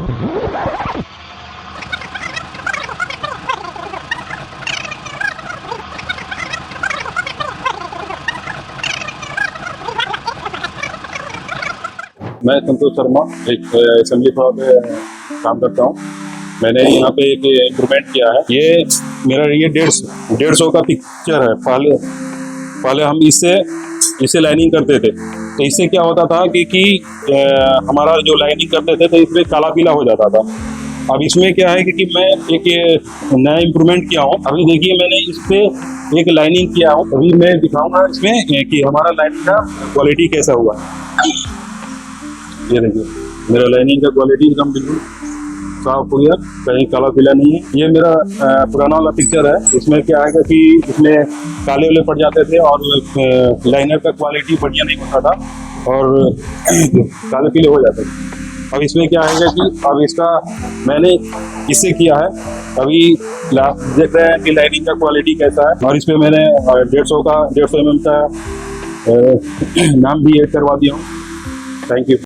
मैं संतोष शर्मा एक assembly floor पे काम करता हूँ। मैंने यहाँ पे एक इम्प्रूवमेंट किया है। ये मेरा 150 का पिक्चर है। पहले हम इससे लाइनिंग करते थे, तो इससे क्या होता था कि हमारा जो लाइनिंग करते थे तो इसमें काला पीला हो जाता था। अब इसमें क्या है कि मैं एक नया इम्प्रूवमेंट किया हूँ। अभी देखिए मैंने इस पे एक लाइनिंग किया हूँ, अभी मैं दिखाऊंगा इसमें कि हमारा लाइनिंग का क्वालिटी कैसा हुआ। ये देखिए मेरा लाइनिंग का क्वालिटी एकदम बिल्कुल साफ हो गया, कहीं काला पीला नहीं है। ये मेरा पुराना वाला पिक्चर है। इसमें क्या है कि इसमें काले वाले पड़ जाते थे और लाइनर का क्वालिटी बढ़िया नहीं होता था और काले पीले हो जाते थे। अब इसमें क्या है कि अब इसका मैंने इससे किया है। अभी देख रहे हैं कि लाइनिंग का क्वालिटी कैसा है और इसमें मैंने 150 mm का नाम भी ऐड करवा दिया हूँ। Thank you.